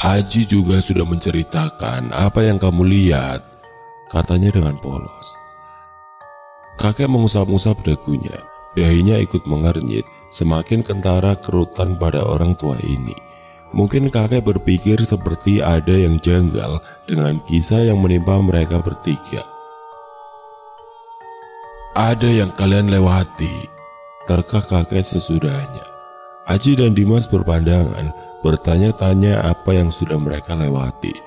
Aji juga sudah menceritakan apa yang kamu lihat, katanya dengan polos. Kakek mengusap-usap dagunya, dahinya ikut mengernyit, semakin kentara kerutan pada orang tua ini. Mungkin kakek berpikir seperti ada yang janggal dengan kisah yang menimpa mereka bertiga. Ada yang kalian lewati, terka kakek sesudahnya. Aji dan Dimas berpandangan, bertanya-tanya apa yang sudah mereka lewati,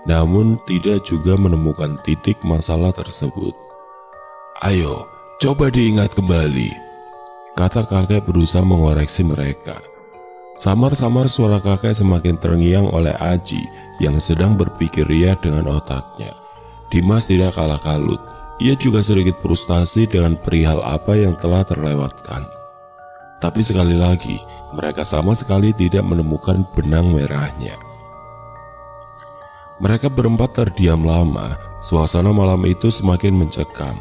namun tidak juga menemukan titik masalah tersebut. Ayo, coba diingat kembali, kata kakek berusaha mengoreksi mereka. Samar-samar suara kakek semakin terngiang oleh Aji yang sedang berpikir ria dengan otaknya. Dimas tidak kalah kalut, ia juga sedikit frustasi dengan perihal apa yang telah terlewatkan. Tapi sekali lagi, mereka sama sekali tidak menemukan benang merahnya. Mereka berempat terdiam lama, suasana malam itu semakin mencekam.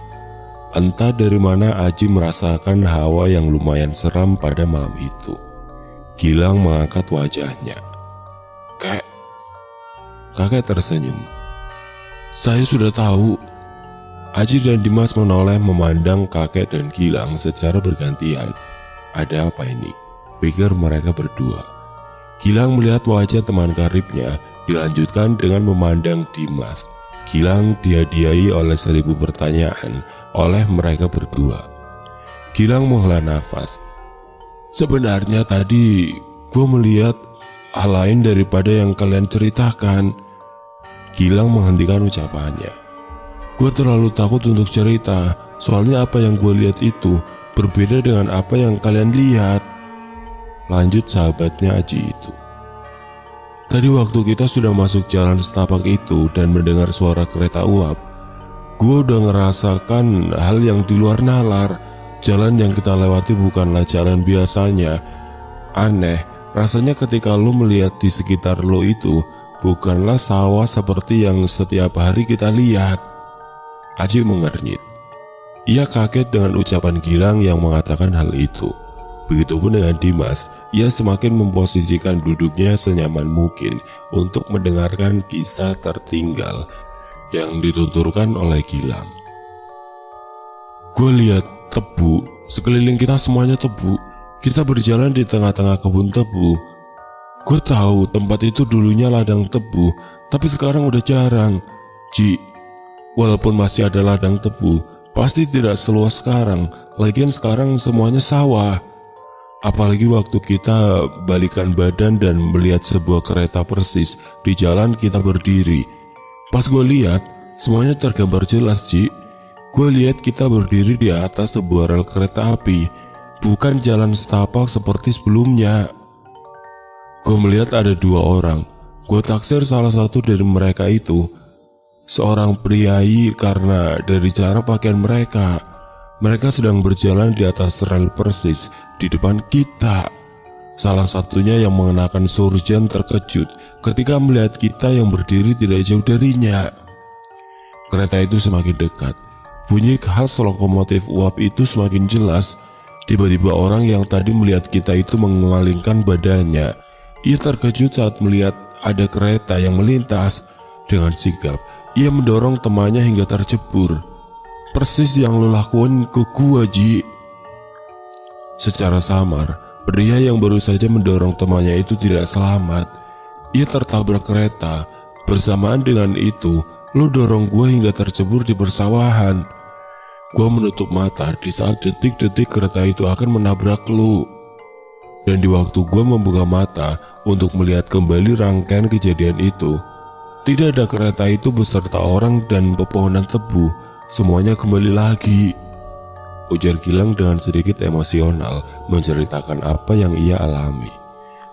Entah dari mana Aji merasakan hawa yang lumayan seram pada malam itu. Gilang mengangkat wajahnya. Kakek tersenyum. Saya sudah tahu. Aji dan Dimas menoleh memandang kakek dan Gilang secara bergantian. Ada apa ini? Pikir mereka berdua. Gilang melihat wajah teman karibnya, dilanjutkan dengan memandang Dimas. Gilang dihadiahi oleh 1000 pertanyaan oleh mereka berdua. Gilang menghela nafas. Sebenarnya tadi gue melihat hal lain daripada yang kalian ceritakan. Gilang menghentikan ucapannya. Gue terlalu takut untuk cerita, soalnya apa yang gue lihat itu berbeda dengan apa yang kalian lihat. Lanjut sahabatnya Aji itu. Tadi waktu kita sudah masuk jalan setapak itu dan mendengar suara kereta uap, gue udah ngerasakan hal yang di luar nalar. Jalan yang kita lewati bukanlah jalan biasanya. Aneh, rasanya ketika lo melihat di sekitar lo itu bukanlah sawah seperti yang setiap hari kita lihat. Aji mengernyit. Ia kaget dengan ucapan Gilang yang mengatakan hal itu. Begitupun dengan Dimas, ia semakin memposisikan duduknya senyaman mungkin untuk mendengarkan kisah tertinggal yang dituturkan oleh Gilang. Gue lihat tebu, sekeliling kita semuanya tebu. Kita berjalan di tengah-tengah kebun tebu. Gue tahu tempat itu dulunya ladang tebu, tapi sekarang udah jarang. Ji, walaupun masih ada ladang tebu, pasti tidak seluas sekarang. Lagian sekarang semuanya sawah. Apalagi waktu kita balikan badan dan melihat sebuah kereta persis di jalan kita berdiri. Pas gue lihat, semuanya tergambar jelas, Ji. Gue lihat kita berdiri di atas sebuah rel kereta api, bukan jalan setapak seperti sebelumnya. Gue melihat ada 2 orang. Gue taksir salah satu dari mereka itu seorang priayi karena dari cara pakaian mereka. Mereka sedang berjalan di atas rel persis di depan kita. Salah satunya yang mengenakan surjan terkejut ketika melihat kita yang berdiri tidak jauh darinya. Kereta itu semakin dekat. Bunyi khas lokomotif uap itu semakin jelas. Tiba-tiba orang yang tadi melihat kita itu mengalingkan badannya. Ia terkejut saat melihat ada kereta yang melintas. Dengan sigap, ia mendorong temannya hingga tercebur. Persis yang lo lakuin ke gua, Ji. Secara samar, pria yang baru saja mendorong temannya itu tidak selamat. Ia tertabrak kereta. Bersamaan dengan itu, lo dorong gua hingga tercebur di persawahan. Gua menutup mata di saat detik-detik kereta itu akan menabrak lo. Dan di waktu gua membuka mata untuk melihat kembali rangkaian kejadian itu, tidak ada kereta itu beserta orang dan pepohonan tebu. Semuanya kembali lagi. Ujar Gilang dengan sedikit emosional menceritakan apa yang ia alami.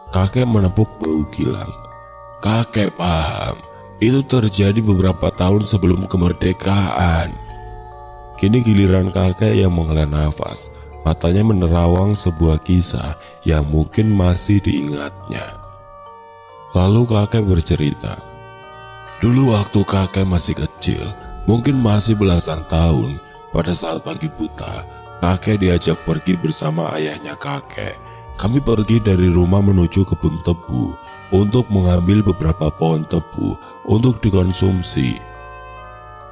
Kakek menepuk bahu Gilang. Kakek paham, itu terjadi beberapa tahun sebelum kemerdekaan. Kini giliran kakek yang menghela nafas. Matanya menerawang sebuah kisah yang mungkin masih diingatnya. Lalu kakek bercerita. Dulu waktu kakek masih kecil, mungkin masih belasan tahun, pada saat pagi buta, kakek diajak pergi bersama ayahnya kakek. Kami pergi dari rumah menuju kebun tebu. untuk mengambil beberapa pohon tebu untuk dikonsumsi.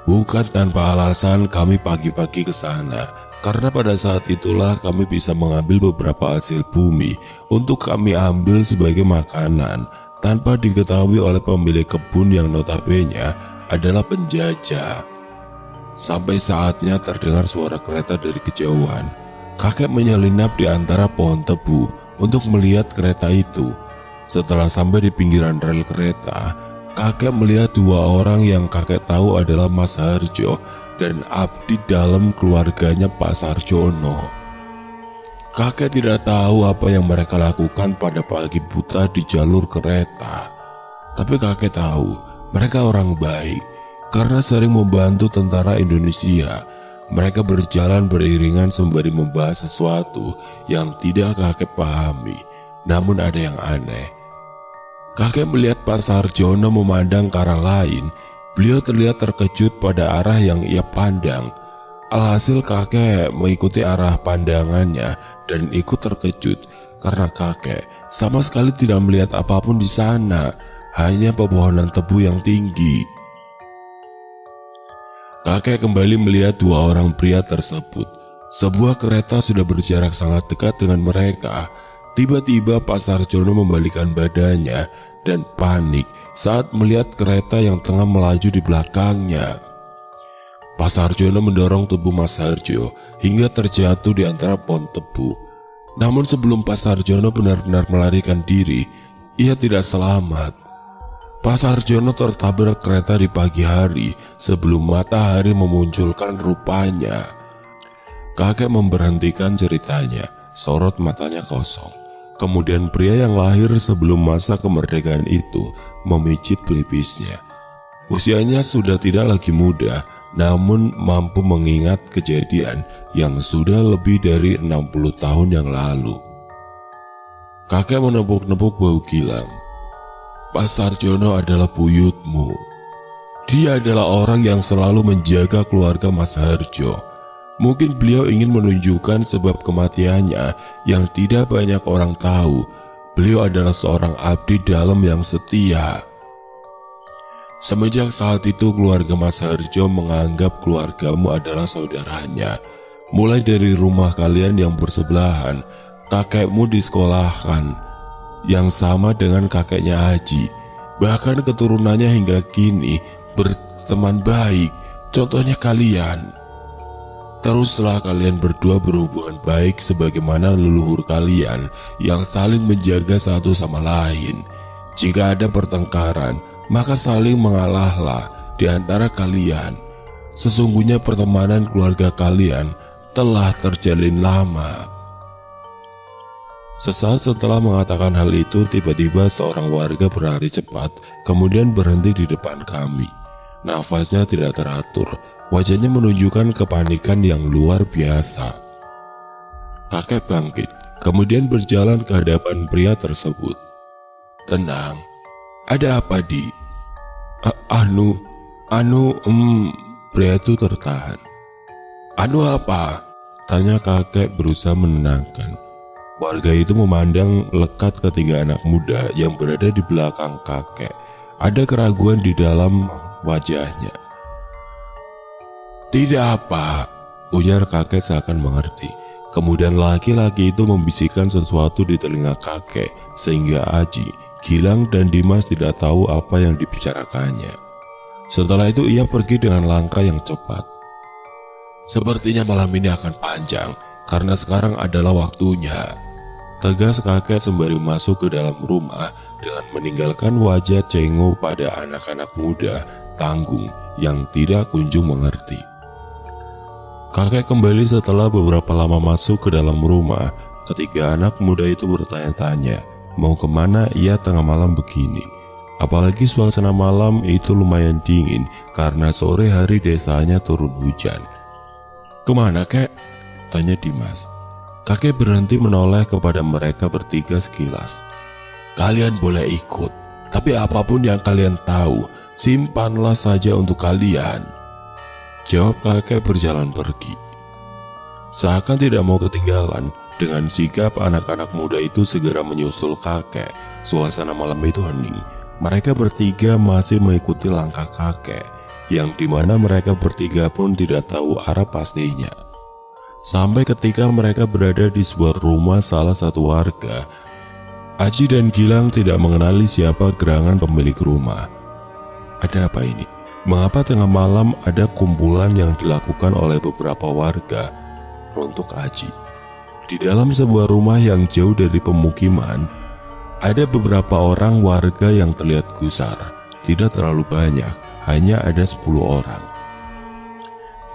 Bukan tanpa alasan kami pagi-pagi ke sana, karena pada saat itulah kami bisa mengambil beberapa hasil bumi untuk kami ambil sebagai makanan tanpa diketahui oleh pemilik kebun yang notabene adalah penjajah. Sampai saatnya terdengar suara kereta dari kejauhan. Kakek menyelinap di antara pohon tebu untuk melihat kereta itu. Setelah sampai di pinggiran rel kereta, kakek melihat dua orang yang kakek tahu adalah Mas Harjo dan abdi dalam keluarganya Pak Sarjono. Kakek tidak tahu apa yang mereka lakukan pada pagi buta di jalur kereta. Tapi kakek tahu mereka orang baik karena sering membantu tentara Indonesia. Mereka berjalan beriringan sembari membahas sesuatu yang tidak kakek pahami. Namun ada yang aneh. Kakek melihat Pak Sarjono memandang ke arah lain. Beliau terlihat terkejut pada arah yang ia pandang. Alhasil kakek mengikuti arah pandangannya dan ikut terkejut karena kakek sama sekali tidak melihat apapun di sana, hanya pepohonan tebu yang tinggi. Kakek kembali melihat dua orang pria tersebut. Sebuah kereta sudah berjarak sangat dekat dengan mereka. Tiba-tiba Pak Sarjono membalikkan badannya dan panik saat melihat kereta yang tengah melaju di belakangnya. Pak Sarjono mendorong tubuh Mas Harjo hingga terjatuh di antara pohon tebu. Namun sebelum Pak Sarjono benar-benar melarikan diri, ia tidak selamat. Pak Sarjono tertabrak kereta di pagi hari sebelum matahari memunculkan rupanya. Kakek memberhentikan ceritanya, sorot matanya kosong. Kemudian pria yang lahir sebelum masa kemerdekaan itu memijit pelipisnya. Usianya sudah tidak lagi muda, namun mampu mengingat kejadian yang sudah lebih dari 60 tahun yang lalu. Kakek menepuk-nepuk bau gilang. Pak Sarjono adalah buyutmu. Dia adalah orang yang selalu menjaga keluarga Mas Harjo. Mungkin beliau ingin menunjukkan sebab kematiannya yang tidak banyak orang tahu. Beliau adalah seorang abdi dalam yang setia. Semenjak saat itu keluarga Mas Harjo menganggap keluargamu adalah saudaranya. Mulai dari rumah kalian yang bersebelahan, kakekmu disekolahkan yang sama dengan kakeknya Haji. Bahkan keturunannya hingga kini berteman baik, contohnya kalian. Teruslah kalian berdua berhubungan baik sebagaimana leluhur kalian yang saling menjaga satu sama lain. Jika ada pertengkaran, maka saling mengalahlah di antara kalian. Sesungguhnya pertemanan keluarga kalian telah terjalin lama. Sesaat setelah mengatakan hal itu, tiba-tiba seorang warga berlari cepat, kemudian berhenti di depan kami. Nafasnya tidak teratur, wajahnya menunjukkan kepanikan yang luar biasa. Kakek bangkit, kemudian berjalan ke hadapan pria tersebut. Tenang, ada apa di? Pria itu tertahan. Anu apa? Tanya kakek berusaha menenangkan. Warga itu memandang lekat ketiga anak muda yang berada di belakang kakek. Ada keraguan di dalam wajahnya. Tidak apa, ujar kakek seakan mengerti. Kemudian laki-laki itu membisikkan sesuatu di telinga kakek sehingga Aji, Gilang dan Dimas tidak tahu apa yang dibicarakannya. Setelah itu ia pergi dengan langkah yang cepat. Sepertinya malam ini akan panjang karena sekarang adalah waktunya, tegas kakek sembari masuk ke dalam rumah dengan meninggalkan wajah cengeng pada anak-anak muda tanggung yang tidak kunjung mengerti. Kakek kembali setelah beberapa lama masuk ke dalam rumah. Ketiga anak muda itu bertanya-tanya mau kemana ia tengah malam begini. Apalagi suasana malam itu lumayan dingin karena sore hari desanya turun hujan. Kemana kek? Tanya Dimas. Kakek berhenti menoleh kepada mereka bertiga sekilas. Kalian boleh ikut, tapi apapun yang kalian tahu, simpanlah saja untuk kalian, jawab kakek berjalan pergi. Seakan tidak mau ketinggalan, Dengan sigap anak-anak muda itu segera menyusul kakek. Suasana malam itu hening. Mereka bertiga masih mengikuti langkah kakek, yang dimana mereka bertiga pun tidak tahu arah pastinya. Sampai ketika mereka berada di sebuah rumah salah satu warga, Aji dan Gilang tidak mengenali siapa gerangan pemilik rumah. Ada apa ini? Mengapa tengah malam ada kumpulan yang dilakukan oleh beberapa warga? Untuk Aji, di dalam sebuah rumah yang jauh dari pemukiman, ada beberapa orang warga yang terlihat gusar. Tidak terlalu banyak, hanya ada 10 orang.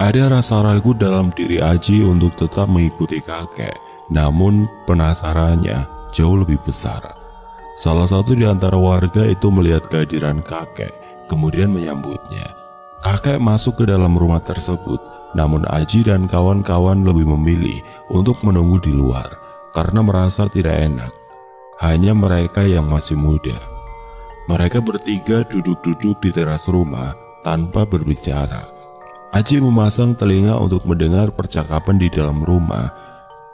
Ada rasa ragu dalam diri Aji untuk tetap mengikuti kakek, namun penasarannya jauh lebih besar. Salah satu di antara warga itu melihat kehadiran kakek, kemudian menyambutnya. Kakek masuk ke dalam rumah tersebut, namun Aji dan kawan-kawan lebih memilih untuk menunggu di luar karena merasa tidak enak. Hanya mereka yang masih muda. Mereka bertiga duduk-duduk di teras rumah tanpa berbicara. Aji memasang telinga untuk mendengar percakapan di dalam rumah.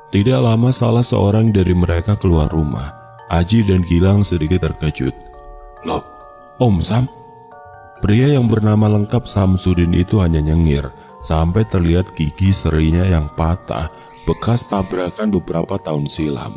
Tidak lama salah seorang dari mereka keluar rumah. Aji dan Gilang sedikit terkejut. "Loh, Om Sam?" Pria yang bernama lengkap Samsudin itu hanya nyengir, sampai terlihat gigi serinya yang patah, bekas tabrakan beberapa tahun silam.